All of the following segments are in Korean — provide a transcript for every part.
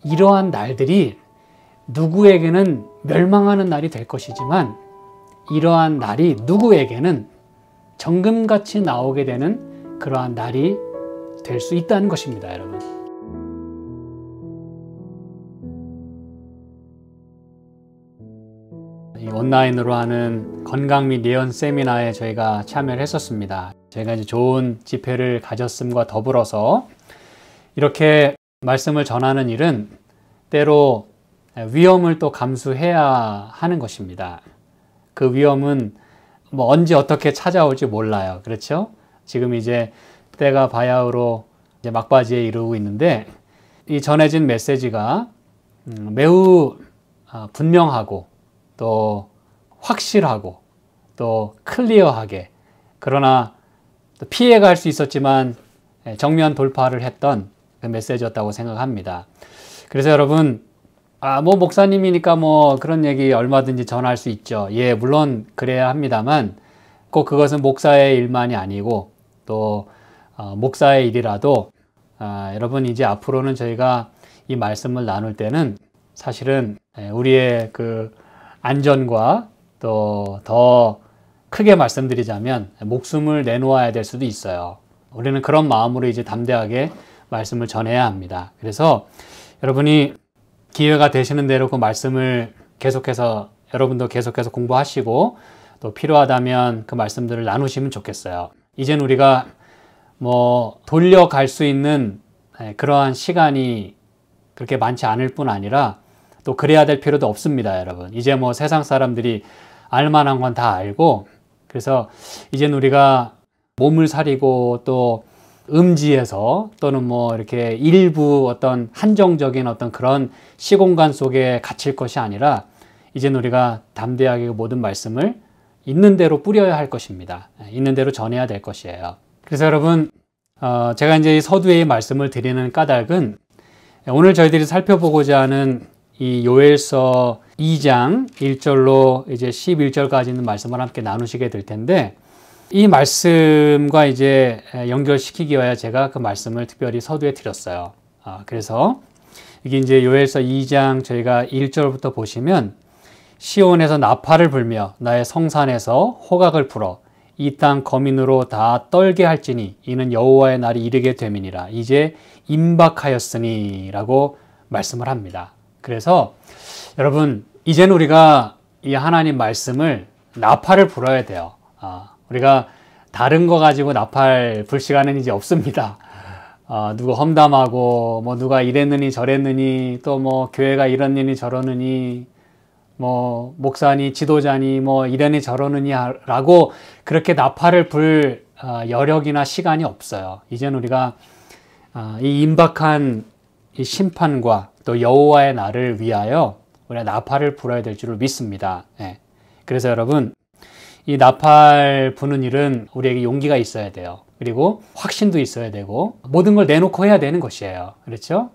이러한 날들이 누구에게는 멸망하는 날이 될 것이지만 이러한 날이 누구에게는 정금같이 나오게 되는 그러한 날이 될 수 있다는 것입니다, 여러분. 이 온라인으로 하는 건강 및 예언 세미나에 저희가 참여를 했었습니다. 저희가 이제 좋은 집회를 가졌음과 더불어서 이렇게 말씀을 전하는 일은 때로 위험을 또 감수해야 하는 것입니다. 그 위험은 뭐 언제 어떻게 찾아올지 몰라요. 그렇죠? 지금 이제 때가 바야흐로 이제 막바지에 이르고 있는데 이 전해진 메시지가 매우 분명하고 또 확실하고 또 클리어하게, 그러나 또 피해갈 수 있었지만 정면 돌파를 했던 그 메시지였다고 생각합니다. 그래서 여러분, 뭐 목사님이니까 뭐 그런 얘기 얼마든지 전할 수 있죠. 예, 물론 그래야 합니다만 꼭 그것은 목사의 일만이 아니고 또 목사의 일이라도 여러분, 이제 앞으로는 저희가 이 말씀을 나눌 때는 사실은 우리의 그 안전과 또 더 크게 말씀드리자면 목숨을 내놓아야 될 수도 있어요. 우리는 그런 마음으로 이제 담대하게 말씀을 전해야 합니다. 그래서 여러분이 기회가 되시는 대로 그 말씀을 계속해서 여러분도 계속해서 공부하시고 또 필요하다면 그 말씀들을 나누시면 좋겠어요. 이젠 우리가 뭐 돌려갈 수 있는 그러한 시간이 그렇게 많지 않을 뿐 아니라 또 그래야 될 필요도 없습니다, 여러분. 이제 뭐 세상 사람들이 알만한 건 다 알고, 그래서 이젠 우리가 몸을 사리고 또 음지에서 또는 뭐 이렇게 일부 어떤 한정적인 어떤 그런 시공간 속에 갇힐 것이 아니라 이젠 우리가 담대하게 모든 말씀을 있는 대로 뿌려야 할 것입니다. 있는 대로 전해야 될 것이에요. 그래서 여러분, 제가 이제 이 서두에 말씀을 드리는 까닭은 오늘 저희들이 살펴보고자 하는 이 요엘서 2장 1절로 이제 11절까지 있는 말씀을 함께 나누시게 될 텐데, 이 말씀과 이제 연결시키기 위하여 제가 그 말씀을 특별히 서두에 드렸어요. 그래서 이게 이제 요엘서 2장 저희가 1절부터 보시면, 시온에서 나팔을 불며 나의 성산에서 호각을 풀어 이 땅 거민으로 다 떨게 할지니 이는 여호와의 날이 이르게 됨이니라. 이제 임박하였으니 라고 말씀을 합니다. 그래서 여러분, 이제는 우리가 이 하나님 말씀을 나팔을 불어야 돼요. 우리가 다른 거 가지고 나팔 불 시간은 이제 없습니다. 누가 험담하고 뭐 누가 이랬느니 저랬느니 또 뭐 교회가 이러느니 저러느니 뭐 목사니 지도자니 뭐 이러니 저러느니 라고 그렇게 나팔을 불 여력이나 시간이 없어요. 이제는 우리가 이 임박한 이 심판과 또 여호와의 날을 위하여 우리가 나팔을 불어야 될 줄을 믿습니다. 그래서 여러분, 이 나팔 부는 일은 우리에게 용기가 있어야 돼요. 그리고 확신도 있어야 되고 모든 걸 내놓고 해야 되는 것이에요. 그렇죠?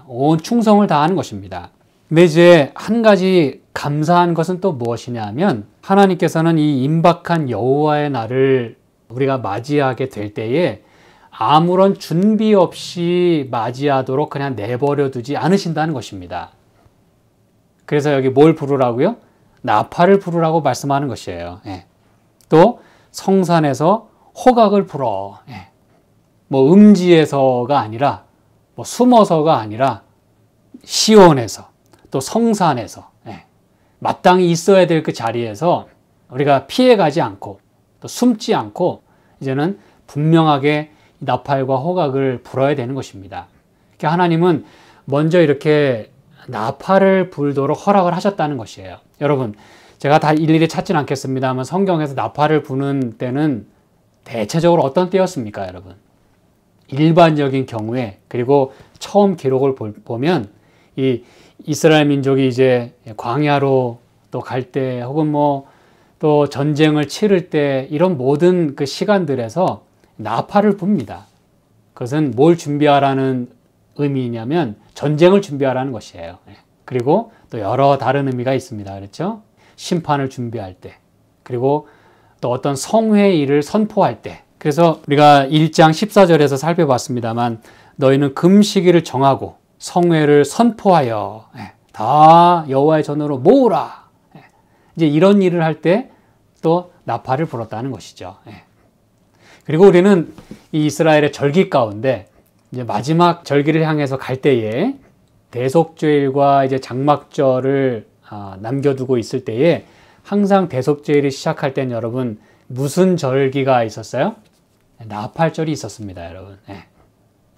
온 충성을 다하는 것입니다. 근데 이제 한 가지 감사한 것은 또 무엇이냐 하면, 하나님께서는 이 임박한 여호와의 날을 우리가 맞이하게 될 때에 아무런 준비 없이 맞이하도록 그냥 내버려 두지 않으신다는 것입니다. 그래서 여기 뭘 부르라고요? 나팔을 부르라고 말씀하는 것이에요. 또 성산에서 호각을 불어. 뭐 음지에서가 아니라 뭐 숨어서가 아니라 시온에서 또 성산에서 마땅히 있어야 될 그 자리에서 우리가 피해가지 않고 또 숨지 않고 이제는 분명하게 나팔과 호각을 불어야 되는 것입니다. 그러니까 하나님은 먼저 이렇게 나팔을 불도록 허락을 하셨다는 것이에요. 여러분, 제가 다 일일이 찾지는 않겠습니다만 성경에서 나팔을 부는 때는 대체적으로 어떤 때였습니까, 여러분? 일반적인 경우에, 그리고 처음 기록을 보면 이 이스라엘 민족이 이제 광야로 또 갈 때 혹은 뭐 또 전쟁을 치를 때 이런 모든 그 시간들에서 나팔을 붑니다. 그것은 뭘 준비하라는 의미냐면 전쟁을 준비하라는 것이에요. 그리고 또 여러 다른 의미가 있습니다. 그렇죠? 심판을 준비할 때, 그리고 또 어떤 성회의 일을 선포할 때. 그래서 우리가 1장 14절에서 살펴봤습니다만, 너희는 금시기를 정하고 성회를 선포하여 다 여호와의 전으로 모으라. 이제 이런 일을 할 때 또 나팔을 불었다는 것이죠. 그리고 우리는 이 이스라엘의 절기 가운데 이제 마지막 절기를 향해서 갈 때에 대속죄일과 이제 장막절을 남겨두고 있을 때에 항상 대속죄일이 시작할 때는 여러분 무슨 절기가 있었어요? 나팔절이 있었습니다, 여러분.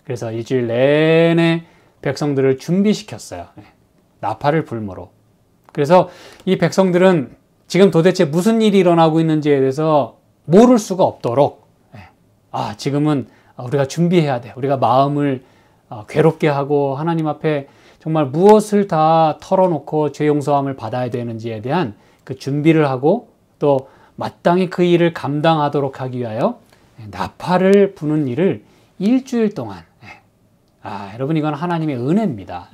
그래서 일주일 내내 백성들을 준비시켰어요. 나팔을 불므로. 그래서 이 백성들은 지금 도대체 무슨 일이 일어나고 있는지에 대해서 모를 수가 없도록 지금은 우리가 준비해야 돼. 우리가 마음을 괴롭게 하고 하나님 앞에 정말 무엇을 다 털어놓고 죄 용서함을 받아야 되는지에 대한 그 준비를 하고 또 마땅히 그 일을 감당하도록 하기 위하여 나팔을 부는 일을 일주일 동안 여러분 이건 하나님의 은혜입니다.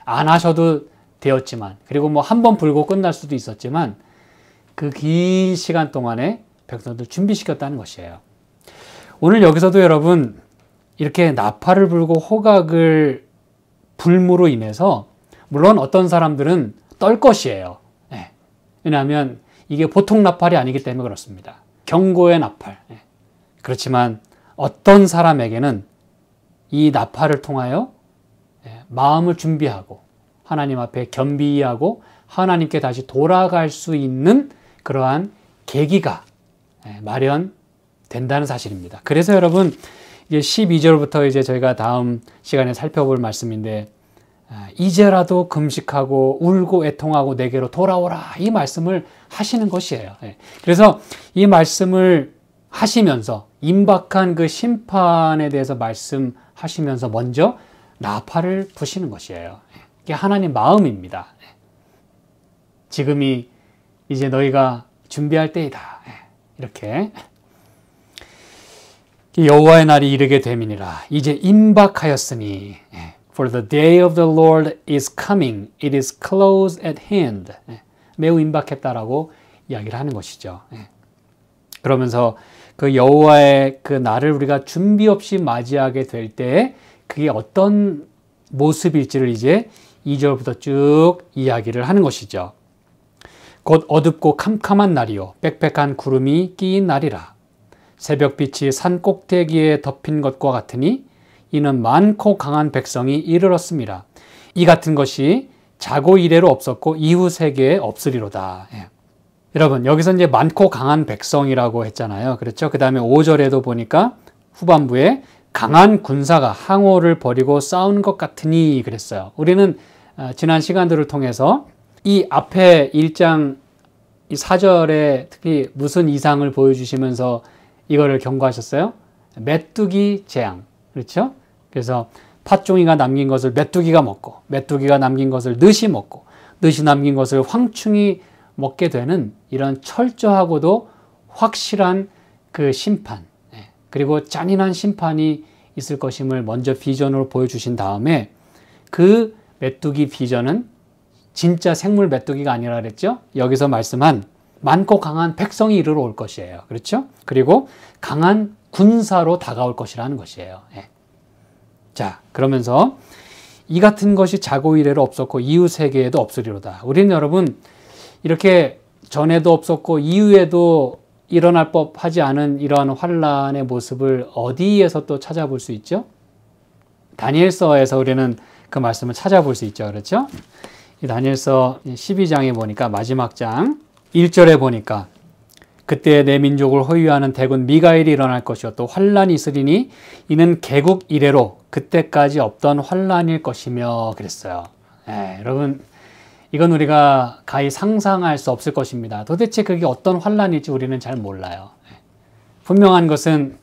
안 하셔도 되었지만 그리고 뭐 한 번 불고 끝날 수도 있었지만 그 긴 시간 동안에 백성들 준비시켰다는 것이에요. 오늘 여기서도 여러분 이렇게 나팔을 불고 호각을 불므로 인해서 물론 어떤 사람들은 떨 것이에요. 왜냐하면 이게 보통 나팔이 아니기 때문에 그렇습니다. 경고의 나팔. 그렇지만 어떤 사람에게는 이 나팔을 통하여 마음을 준비하고 하나님 앞에 겸비하고 하나님께 다시 돌아갈 수 있는 그러한 계기가 마련된다는 사실입니다. 그래서 여러분 이제 12절부터 이제 저희가 다음 시간에 살펴볼 말씀인데 이제라도 금식하고 울고 애통하고 내게로 돌아오라 이 말씀을 하시는 것이에요. 그래서 이 말씀을 하시면서 임박한 그 심판에 대해서 말씀하시면서 먼저 나팔을 부시는 것이에요. 이게 하나님 마음입니다. 지금이 이제 너희가 준비할 때이다. 이렇게 여호와의 날이 이르게 됨이니라. 이제 임박하였으니 For the day of the Lord is coming. It is close at hand. 매우 임박했다라고 이야기를 하는 것이죠. 그러면서 그 여호와의 그 날을 우리가 준비 없이 맞이하게 될 때 그게 어떤 모습일지를 이제 2절부터 쭉 이야기를 하는 것이죠. 곧 어둡고 캄캄한 날이요 빽빽한 구름이 끼인 날이라. 새벽빛이 산 꼭대기에 덮인 것과 같으니 이는 많고 강한 백성이 이르렀습니다. 이 같은 것이 자고 이래로 없었고 이후 세계에 없으리로다. 여러분 여기서 이제 많고 강한 백성이라고 했잖아요. 그렇죠? 그 다음에 5절에도 보니까 후반부에 강한 군사가 항오를 벌이고 싸우는 것 같으니 그랬어요. 우리는 지난 시간들을 통해서 이 앞에 1장 4절에 특히 무슨 이상을 보여주시면서 이거를 경고하셨어요? 메뚜기 재앙. 그렇죠? 그래서 팥종이가 남긴 것을 메뚜기가 먹고 메뚜기가 남긴 것을 늑이 먹고 늑이 남긴 것을 황충이 먹게 되는 이런 철저하고도 확실한 그 심판 그리고 잔인한 심판이 있을 것임을 먼저 비전으로 보여주신 다음에 그 메뚜기 비전은 진짜 생물 메뚜기가 아니라 그랬죠? 여기서 말씀한 많고 강한 백성이 이르러 올 것이에요. 그렇죠? 그리고 강한 군사로 다가올 것이라는 것이에요. 자, 그러면서 이 같은 것이 자고 이래로 없었고 이후 세계에도 없으리로다. 우리는 여러분 이렇게 전에도 없었고 이후에도 일어날 법하지 않은 이러한 환란의 모습을 어디에서 또 찾아볼 수 있죠? 다니엘서에서 우리는 그 말씀을 찾아볼 수 있죠. 그렇죠? 이 다니엘서 12장에 보니까 마지막 장 1절에 보니까 그때 내 민족을 호위하는 대군 미가엘이 일어날 것이요 또 환란이 있으리니 이는 개국 이래로 그때까지 없던 환란일 것이며 그랬어요. 여러분 이건 우리가 가히 상상할 수 없을 것입니다. 도대체 그게 어떤 환란일지 우리는 잘 몰라요. 분명한 것은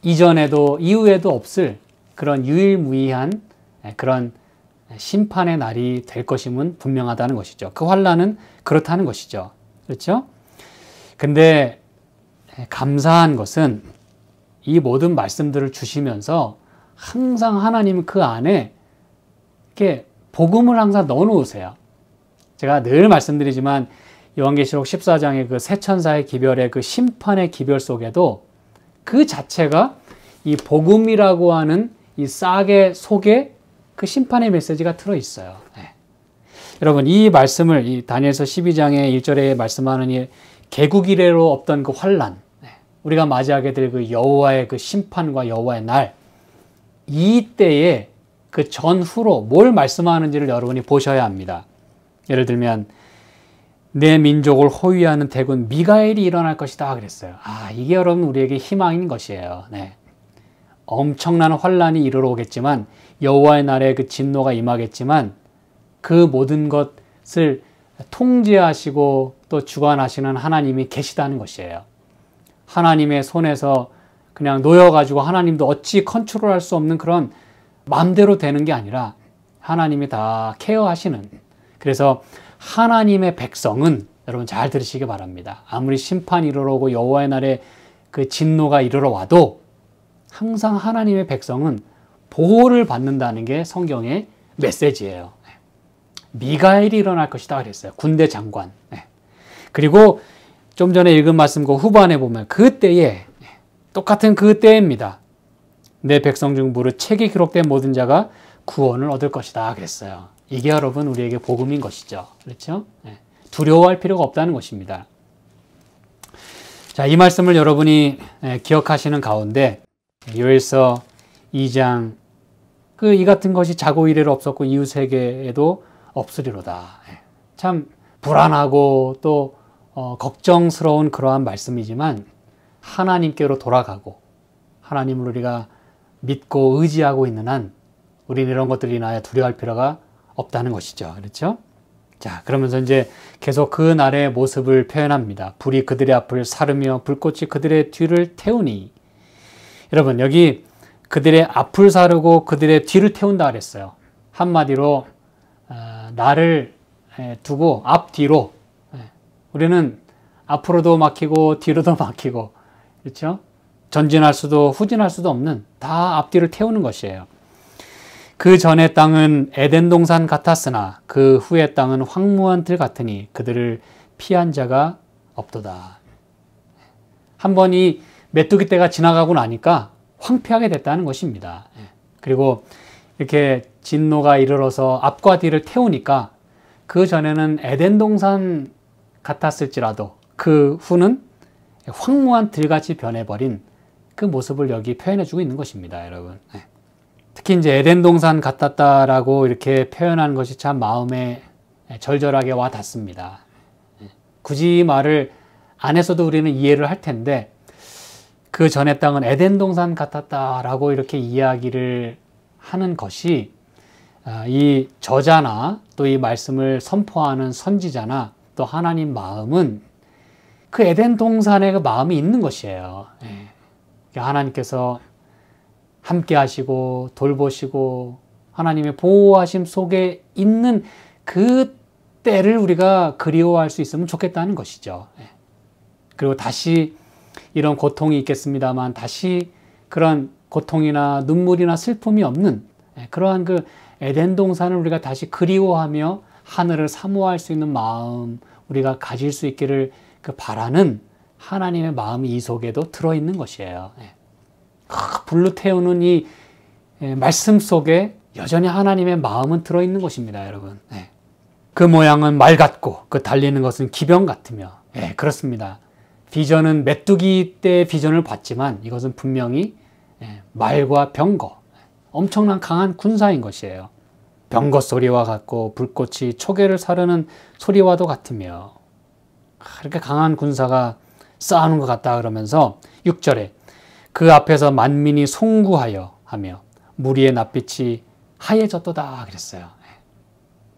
이전에도 이후에도 없을 그런 유일무이한 그런 심판의 날이 될 것임은 분명하다는 것이죠. 그 환란은 그렇다는 것이죠. 그렇죠? 근데 감사한 것은 이 모든 말씀들을 주시면서 항상 하나님은 그 안에 이렇게 복음을 항상 넣어 놓으세요. 제가 늘 말씀드리지만 요한계시록 14장의 그 새 천사의 기별의 그 심판의 기별 속에도 그 자체가 이 복음이라고 하는 이 싹의 속에 그 심판의 메시지가 들어있어요. 네. 여러분, 이 말씀을 이 다니엘서 12장의 1절에 말씀하는 이 개국 이래로 없던 그 환난, 우리가 맞이하게 될 그 여호와의 그 심판과 여호와의 날, 이때에 그 전후로 뭘 말씀하는지를 여러분이 보셔야 합니다. 예를 들면 내 민족을 호위하는 대군 미가엘이 일어날 것이다 그랬어요. 이게 여러분 우리에게 희망인 것이에요. 네. 엄청난 환란이 이르러 오겠지만, 여호와의 날에 그 진노가 임하겠지만, 그 모든 것을 통제하시고 또 주관하시는 하나님이 계시다는 것이에요. 하나님의 손에서 그냥 놓여가지고 하나님도 어찌 컨트롤할 수 없는 그런 마음대로 되는 게 아니라 하나님이 다 케어하시는, 그래서 하나님의 백성은, 여러분 잘 들으시기 바랍니다. 아무리 심판이 이르러 오고 여호와의 날에 그 진노가 이르러 와도 항상 하나님의 백성은 보호를 받는다는 게 성경의 메시지예요. 미가엘이 일어날 것이다 그랬어요. 군대 장관. 그리고 좀 전에 읽은 말씀 그 후반에 보면 그때에, 똑같은 그때입니다. 내 백성 중 무릇 책에 기록된 모든 자가 구원을 얻을 것이다 그랬어요. 이게 여러분 우리에게 복음인 것이죠. 그렇죠? 두려워할 필요가 없다는 것입니다. 자, 이 말씀을 여러분이 기억하시는 가운데 요엘서 2장 이 같은 것이 자고 이래로 없었고 이웃에게도 없으리로다. 참 불안하고 또 걱정스러운 그러한 말씀이지만, 하나님께로 돌아가고 하나님을 우리가 믿고 의지하고 있는 한 우리는 이런 것들이 인하여 두려워할 필요가 없다는 것이죠. 그렇죠? 자, 그러면서 이제 계속 그 날의 모습을 표현합니다. 불이 그들의 앞을 사르며 불꽃이 그들의 뒤를 태우니. 여러분, 여기 그들의 앞을 사르고 그들의 뒤를 태운다 그랬어요. 한마디로 나를 두고 앞뒤로, 우리는 앞으로도 막히고 뒤로도 막히고, 그렇죠? 전진할 수도 후진할 수도 없는, 다 앞뒤를 태우는 것이에요. 그 전의 땅은 에덴 동산 같았으나 그 후의 땅은 황무한 들 같으니 그들을 피한 자가 없도다. 한번 이 메뚜기 때가 지나가고 나니까 황폐하게 됐다는 것입니다. 그리고 이렇게 진노가 이르러서 앞과 뒤를 태우니까 그 전에는 에덴 동산 같았을지라도 그 후는 황무한 들같이 변해버린 그 모습을 여기 표현해주고 있는 것입니다, 여러분. 특히 이제 에덴 동산 같았다라고 이렇게 표현하는 것이 참 마음에 절절하게 와 닿습니다. 굳이 말을 안 했어도 우리는 이해를 할 텐데, 그 전의 땅은 에덴 동산 같았다라고 이렇게 이야기를 하는 것이 이 저자나 또 이 말씀을 선포하는 선지자나 또 하나님 마음은 그 에덴 동산에 그 마음이 있는 것이에요. 하나님께서 함께 하시고 돌보시고 하나님의 보호하심 속에 있는 그 때를 우리가 그리워할 수 있으면 좋겠다는 것이죠. 그리고 다시 이런 고통이 있겠습니다만 다시 그런 고통이나 눈물이나 슬픔이 없는 그러한 그 에덴 동산을 우리가 다시 그리워하며 하늘을 사모할 수 있는 마음 우리가 가질 수 있기를 바라는 하나님의 마음이 이 속에도 들어있는 것이에요. 불로 태우는 이 말씀 속에 여전히 하나님의 마음은 들어있는 것입니다, 여러분. 그 모양은 말 같고 그 달리는 것은 기병 같으며. 그렇습니다. 비전은 메뚜기 때 비전을 봤지만 이것은 분명히 말과 병거, 엄청난 강한 군사인 것이에요. 병거 소리와 같고 불꽃이 초계를 사르는 소리와도 같으며. 그렇게 강한 군사가 싸우는 것 같다 그러면서 6절에 그 앞에서 만민이 송구하여 하며 무리의 낯빛이 하얘졌도다 그랬어요.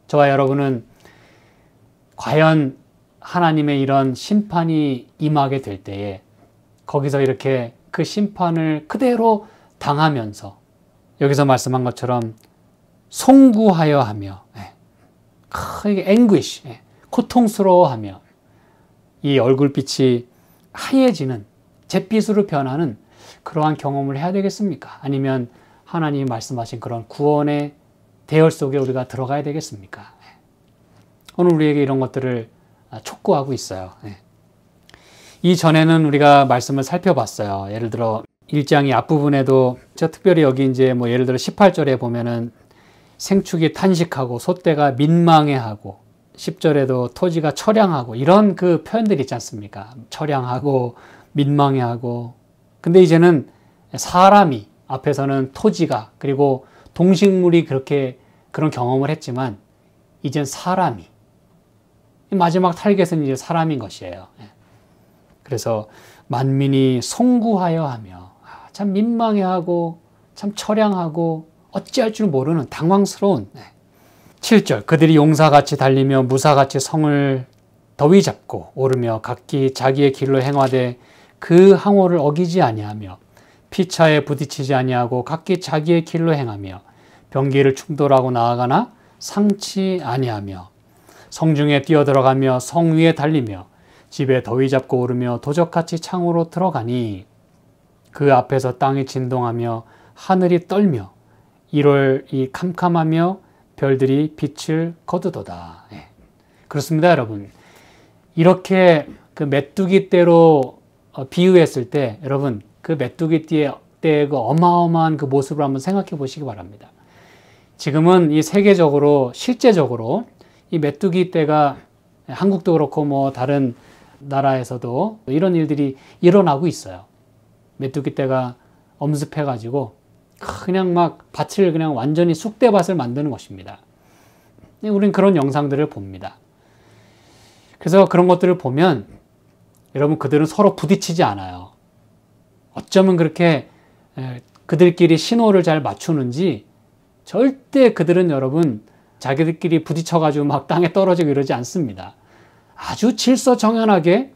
저와 여러분은 과연 하나님의 이런 심판이 임하게 될 때에 거기서 이렇게 그 심판을 그대로 당하면서 여기서 말씀한 것처럼 송구하여 하며 이게 앵귀시, 고통스러워하며 이 얼굴빛이 하얘지는 잿빛으로 변하는 그러한 경험을 해야 되겠습니까? 아니면 하나님이 말씀하신 그런 구원의 대열 속에 우리가 들어가야 되겠습니까? 오늘 우리에게 이런 것들을 촉구하고 있어요. 이전에는 우리가 말씀을 살펴봤어요. 예를 들어 1장의 앞부분에도 특별히 여기 이제 뭐 예를 들어 18절에 보면은 생축이 탄식하고 소떼가 민망해하고 10절에도 토지가 처량하고 이런 그 표현들이 있지 않습니까? 처량하고 민망해하고. 근데 이제는 사람이 앞에서는 토지가 그리고 동식물이 그렇게 그런 경험을 했지만 이젠 사람이 마지막 타겟은 이제 사람인 것이에요. 그래서 만민이 송구하여 하며 참 민망해하고 참 처량하고 어찌할 줄 모르는 당황스러운 7절 그들이 용사같이 달리며 무사같이 성을 더위 잡고 오르며 각기 자기의 길로 행하되 그 항호를 어기지 아니하며 피차에 부딪히지 아니하고 각기 자기의 길로 행하며 병기를 충돌하고 나아가나 상치 아니하며 성중에 뛰어들어가며 성 위에 달리며 집에 더위 잡고 오르며 도적같이 창으로 들어가니 그 앞에서 땅이 진동하며 하늘이 떨며 1월이 캄캄하며 별들이 빛을 거두도다. 그렇습니다, 여러분. 이렇게 그 메뚜기 떼로 비유했을 때 여러분 그 메뚜기 떼의 그 어마어마한 그 모습을 한번 생각해 보시기 바랍니다. 지금은 이 세계적으로 실제적으로 이 메뚜기 떼가 한국도 그렇고 뭐 다른 나라에서도 이런 일들이 일어나고 있어요. 메뚜기 떼가 엄습해 가지고 그냥 막 밭을 그냥 완전히 쑥대밭을 만드는 것입니다. 우리는 그런 영상들을 봅니다. 그래서 그런 것들을 보면 여러분 그들은 서로 부딪히지 않아요. 어쩌면 그렇게 그들끼리 신호를 잘 맞추는지 절대 그들은 여러분 자기들끼리 부딪혀가지고 막 땅에 떨어지고 이러지 않습니다. 아주 질서정연하게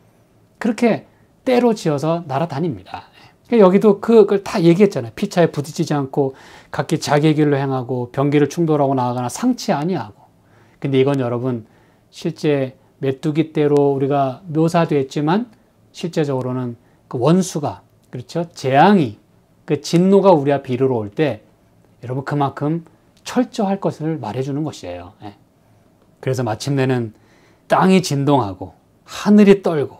그렇게 때로 지어서 날아다닙니다. 여기도 그걸 다 얘기했잖아요. 피차에 부딪히지 않고 각기 자기의 길로 행하고 병기를 충돌하고 나아가나 상치 아니하고. 근데 이건 여러분 실제 메뚜기 떼로 우리가 묘사되었지만 실제적으로는 그 원수가 그렇죠. 재앙이 그 진노가 우리 앞에 이르러 올 때 여러분 그만큼 철저할 것을 말해주는 것이에요. 그래서 마침내는 땅이 진동하고 하늘이 떨고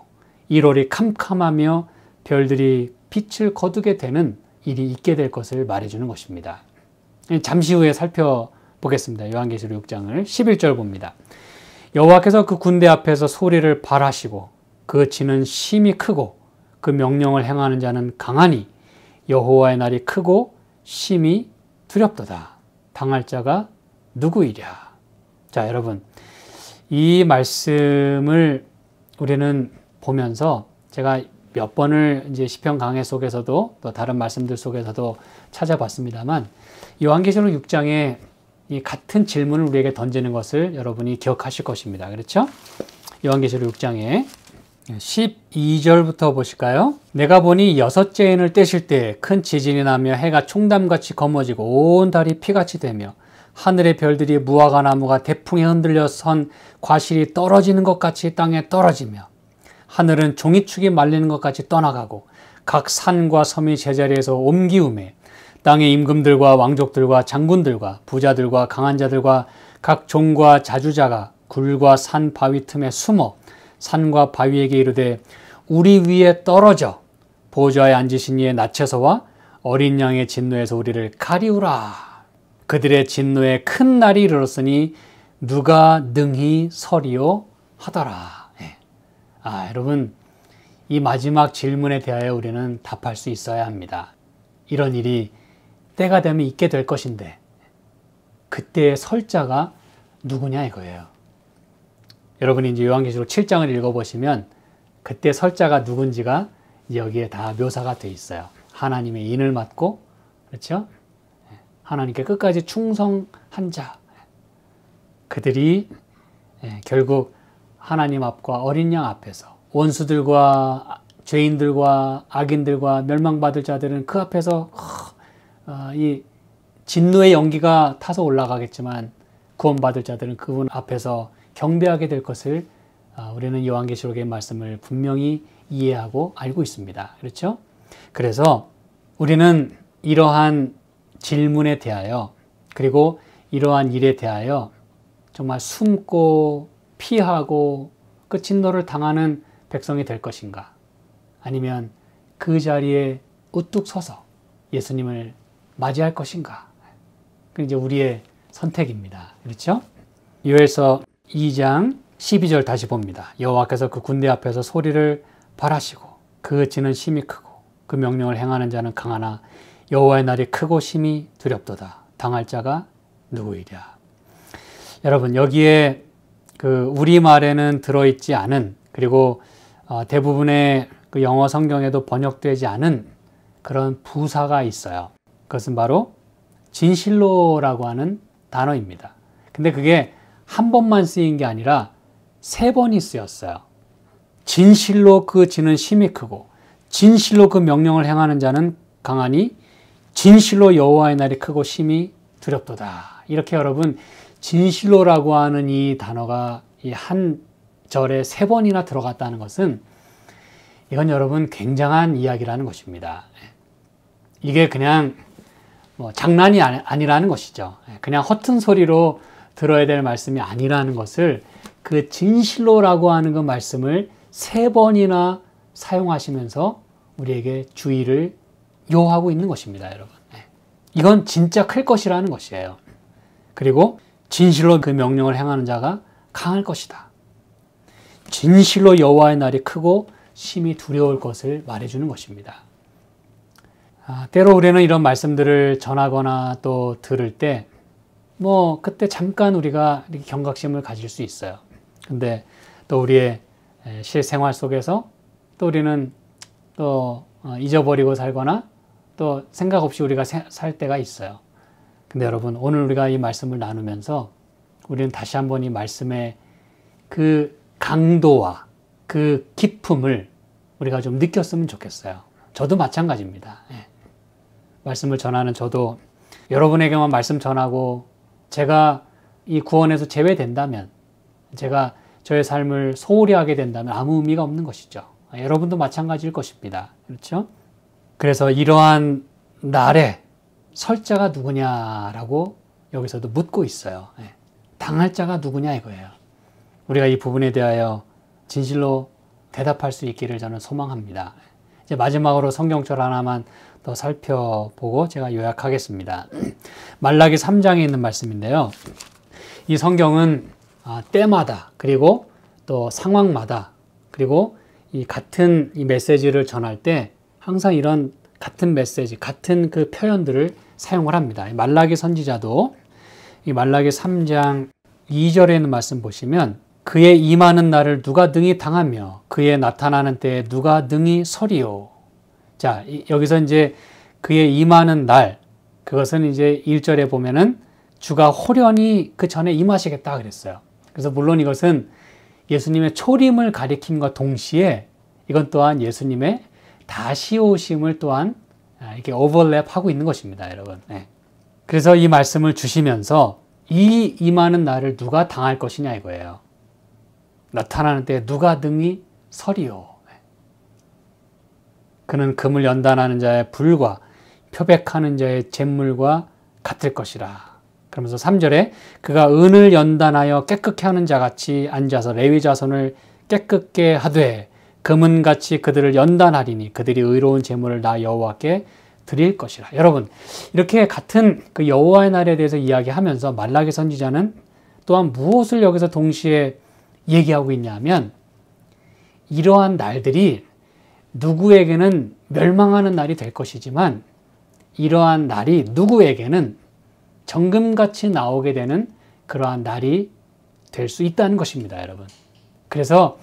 1월이 캄캄하며 별들이 빛을 거두게 되는 일이 있게 될 것을 말해주는 것입니다. 잠시 후에 살펴보겠습니다. 요한계시록 6장을 11절 봅니다. 여호와께서 그 군대 앞에서 소리를 발하시고 그 진은 심히 크고 그 명령을 행하는 자는 강하니 여호와의 날이 크고 심히 두렵도다. 당할 자가 누구이랴. 자, 여러분 이 말씀을 우리는 보면서 제가 몇 번을 이제 시편 강해 속에서도 또 다른 말씀들 속에서도 찾아봤습니다만 요한계시록 6장에 이 같은 질문을 우리에게 던지는 것을 여러분이 기억하실 것입니다. 그렇죠? 요한계시록 6장에 12절부터 보실까요? 내가 보니 여섯째 인을 떼실 때 큰 지진이 나며 해가 총담같이 검어지고 온 달이 피같이 되며 하늘의 별들이 무화과 나무가 대풍에 흔들려 선 과실이 떨어지는 것 같이 땅에 떨어지며 하늘은 종이축이 말리는 것 같이 떠나가고 각 산과 섬이 제자리에서 옮기우매 땅의 임금들과 왕족들과 장군들과 부자들과 강한 자들과 각 종과 자주자가 굴과 산 바위 틈에 숨어 산과 바위에게 이르되 우리 위에 떨어져 보좌에 앉으신 이의 낯에서와 어린 양의 진노에서 우리를 가리우라. 그들의 진노에 큰 날이 이르렀으니 누가 능히 서리요 하더라. 여러분 이 마지막 질문에 대하여 우리는 답할 수 있어야 합니다. 이런 일이 때가 되면 있게 될 것인데 그때의 설자가 누구냐 이거예요. 여러분이 이제 요한계시록 7장을 읽어보시면 그때 설자가 누군지가 여기에 다 묘사가 돼 있어요. 하나님의 인을 맡고 그렇죠? 하나님께 끝까지 충성한 자 그들이 결국 하나님 앞과 어린 양 앞에서 원수들과 죄인들과 악인들과 멸망받을 자들은 그 앞에서 이 진노의 연기가 타서 올라가겠지만 구원받을 자들은 그분 앞에서 경배하게 될 것을 우리는 요한계시록의 말씀을 분명히 이해하고 알고 있습니다. 그렇죠? 그래서 우리는 이러한 질문에 대하여 그리고 이러한 일에 대하여 정말 숨고 피하고 그 진노를 당하는 백성이 될 것인가? 아니면 그 자리에 우뚝 서서 예수님을 맞이할 것인가? 그 이제 우리의 선택입니다. 그렇죠? 요엘서 2장 12절 다시 봅니다. 여호와께서 그 군대 앞에서 소리를 발하시고 그 진은 심히 크고 그 명령을 행하는 자는 강하나 여호와의 날이 크고 심히 두렵도다. 당할 자가 누구이랴. 여러분, 여기에 그 우리말에는 들어있지 않은, 그리고 대부분의 그 영어 성경에도 번역되지 않은 그런 부사가 있어요. 그것은 바로 진실로라고 하는 단어입니다. 근데 그게 한 번만 쓰인 게 아니라 3번이 쓰였어요. 진실로 그 진은 심히 크고 진실로 그 명령을 행하는 자는 강하니 진실로 여호와의 날이 크고 심히 두렵도다. 이렇게 여러분, 진실로라고 하는 이 단어가 이 한 절에 3번이나 들어갔다는 것은 이건 여러분 굉장한 이야기라는 것입니다. 이게 그냥 뭐 장난이 아니라는 것이죠. 그냥 허튼 소리로 들어야 될 말씀이 아니라는 것을, 그 진실로라고 하는 그 말씀을 3번이나 사용하시면서 우리에게 주의를 요하고 있는 것입니다, 여러분. 이건 진짜 클 것이라는 것이에요. 그리고 진실로 그 명령을 행하는 자가 강할 것이다. 진실로 여호와의 날이 크고 심히 두려울 것을 말해주는 것입니다. 때로 우리는 이런 말씀들을 전하거나 또 들을 때 그때 잠깐 우리가 이렇게 경각심을 가질 수 있어요. 근데 또 우리의 실생활 속에서 또 우리는 또 잊어버리고 살거나 또 생각 없이 우리가 살 때가 있어요. 근데 여러분, 오늘 우리가 이 말씀을 나누면서 우리는 다시 한번 이 말씀의 그 강도와 그 깊음을 우리가 좀 느꼈으면 좋겠어요. 저도 마찬가지입니다. 말씀을 전하는 저도 여러분에게만 말씀 전하고 제가 이 구원에서 제외된다면, 제가 저의 삶을 소홀히 하게 된다면 아무 의미가 없는 것이죠. 여러분도 마찬가지일 것입니다. 그렇죠? 그래서 이러한 날에 설 자가 누구냐라고 여기서도 묻고 있어요. 당할 자가 누구냐 이거예요. 우리가 이 부분에 대하여 진실로 대답할 수 있기를 저는 소망합니다. 이제 마지막으로 성경절 하나만 더 살펴보고 제가 요약하겠습니다. 말라기 3장에 있는 말씀인데요. 이 성경은 때마다, 그리고 또 상황마다, 그리고 이 같은 이 메시지를 전할 때 항상 이런 같은 메시지, 같은 그 표현들을 사용을 합니다. 말라기 선지자도 이 말라기 3장 2절에 있는 말씀 보시면, 그의 임하는 날을 누가 능히 당하며 그의 나타나는 때에 누가 능히 서리요. 자, 여기서 이제 그의 임하는 날, 그것은 이제 1절에 보면은 주가 호련히 그 전에 임하시겠다 그랬어요. 그래서 물론 이것은 예수님의 초림을 가리킴과 동시에 이건 또한 예수님의 다시 오심을 또한 이렇게 오버랩하고 있는 것입니다, 여러분. 그래서 이 말씀을 주시면서 이 임하는 날을 누가 당할 것이냐 이거예요. 나타나는 때 누가 능히 서리요. 그는 금을 연단하는 자의 불과 표백하는 자의 잿물과 같을 것이라. 그러면서 3절에 그가 은을 연단하여 깨끗게 하는 자같이 앉아서 레위 자손을 깨끗게 하되 금은같이 그들을 연단하리니 그들이 의로운 제물을 나 여호와께 드릴 것이라. 여러분, 이렇게 같은 그 여호와의 날에 대해서 이야기하면서 말라기 선지자는 또한 무엇을 여기서 동시에 얘기하고 있냐면, 이러한 날들이 누구에게는 멸망하는 날이 될 것이지만 이러한 날이 누구에게는 정금같이 나오게 되는 그러한 날이 될 수 있다는 것입니다, 여러분. 그래서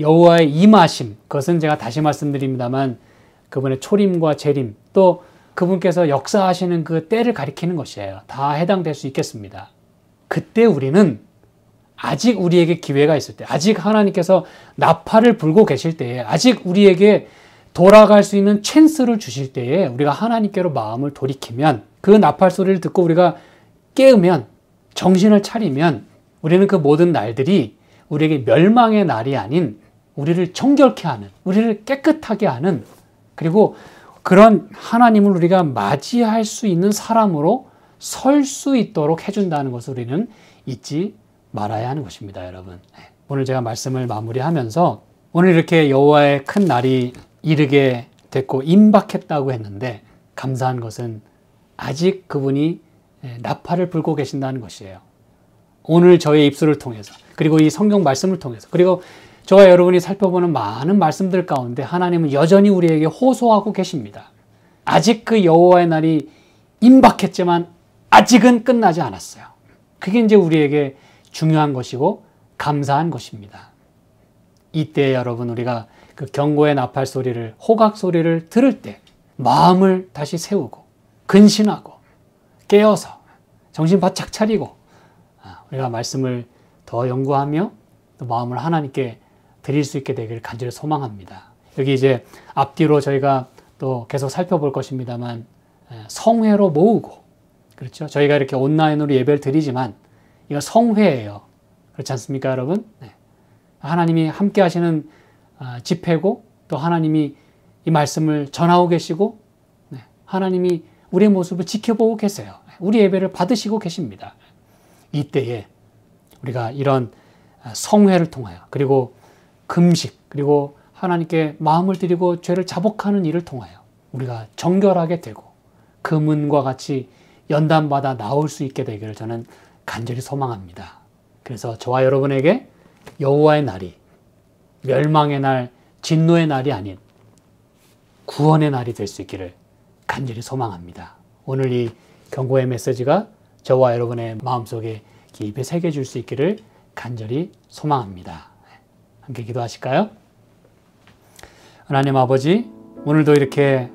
여호와의 임하심, 그것은 제가 다시 말씀드립니다만 그분의 초림과 재림, 또 그분께서 역사하시는 그 때를 가리키는 것이에요. 다 해당될 수 있겠습니다. 그때 우리는 아직 우리에게 기회가 있을 때, 아직 하나님께서 나팔을 불고 계실 때에, 아직 우리에게 돌아갈 수 있는 찬스를 주실 때에 우리가 하나님께로 마음을 돌이키면, 그 나팔 소리를 듣고 우리가 깨우면, 정신을 차리면 우리는 그 모든 날들이 우리에게 멸망의 날이 아닌 우리를 정결케 하는, 우리를 깨끗하게 하는, 그리고 그런 하나님을 우리가 맞이할 수 있는 사람으로 설 수 있도록 해준다는 것을 우리는 잊지 말아야 하는 것입니다, 여러분. 오늘 제가 말씀을 마무리하면서 오늘 이렇게 여호와의 큰 날이 이르게 됐고 임박했다고 했는데 감사한 것은 아직 그분이 나팔을 불고 계신다는 것이에요. 오늘 저의 입술을 통해서, 그리고 이 성경 말씀을 통해서, 그리고 저와 여러분이 살펴보는 많은 말씀들 가운데 하나님은 여전히 우리에게 호소하고 계십니다. 아직 그 여호와의 날이 임박했지만 아직은 끝나지 않았어요. 그게 이제 우리에게 중요한 것이고 감사한 것입니다. 이때 여러분, 우리가 그 경고의 나팔 소리를, 호각 소리를 들을 때 마음을 다시 세우고 근신하고 깨어서 정신 바짝 차리고 우리가 말씀을 더 연구하며 또 마음을 하나님께 드릴 수 있게 되기를 간절히 소망합니다. 여기 이제 앞뒤로 저희가 또 계속 살펴볼 것입니다만 성회로 모으고, 그렇죠? 저희가 이렇게 온라인으로 예배를 드리지만 이거 성회예요. 그렇지 않습니까, 여러분? 네. 하나님이 함께 하시는 집회고, 또 하나님이 이 말씀을 전하고 계시고, 네. 하나님이 우리의 모습을 지켜보고 계세요. 우리 예배를 받으시고 계십니다. 이때에 우리가 이런 성회를 통하여, 그리고 금식, 그리고 하나님께 마음을 드리고 죄를 자복하는 일을 통하여 우리가 정결하게 되고 금은과 같이 연단받아 나올 수 있게 되기를 저는 간절히 소망합니다. 그래서 저와 여러분에게 여호와의 날이 멸망의 날, 진노의 날이 아닌 구원의 날이 될 수 있기를 간절히 소망합니다. 오늘 이 경고의 메시지가 저와 여러분의 마음속에 깊이 새겨질 수 있기를 간절히 소망합니다. 함께 기도하실까요? 하나님 아버지, 오늘도 이렇게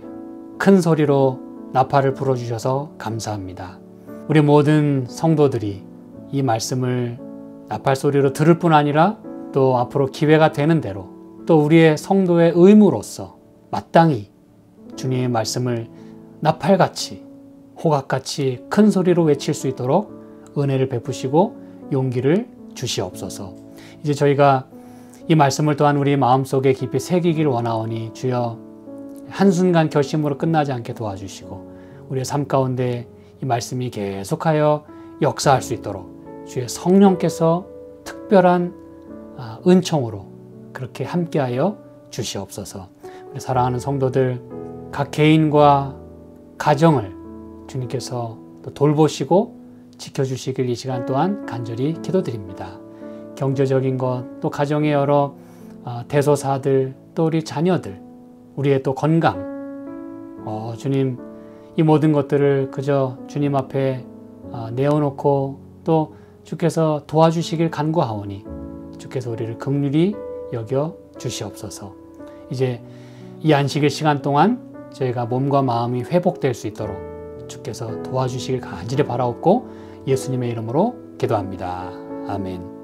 큰 소리로 나팔을 불어주셔서 감사합니다. 우리 모든 성도들이 이 말씀을 나팔 소리로 들을 뿐 아니라 또 앞으로 기회가 되는 대로 또 우리의 성도의 의무로서 마땅히 주님의 말씀을 나팔같이 호각같이 큰 소리로 외칠 수 있도록 은혜를 베푸시고 용기를 주시옵소서. 이제 저희가 이 말씀을 또한 우리 마음속에 깊이 새기길 원하오니 주여 한순간 결심으로 끝나지 않게 도와주시고 우리의 삶 가운데 이 말씀이 계속하여 역사할 수 있도록 주의 성령께서 특별한 은총으로 그렇게 함께하여 주시옵소서. 우리 사랑하는 성도들 각 개인과 가정을 주님께서 또 돌보시고 지켜주시길 이 시간 또한 간절히 기도드립니다. 경제적인 것, 또 가정의 여러 대소사들, 또 우리 자녀들, 우리의 또 건강, 주님 이 모든 것들을 그저 주님 앞에 내어놓고 또 주께서 도와주시길 간구하오니 주께서 우리를 긍휼히 여겨 주시옵소서. 이제 이 안식일 시간 동안 저희가 몸과 마음이 회복될 수 있도록 주께서 도와주시길 간절히 바라옵고 예수님의 이름으로 기도합니다. 아멘.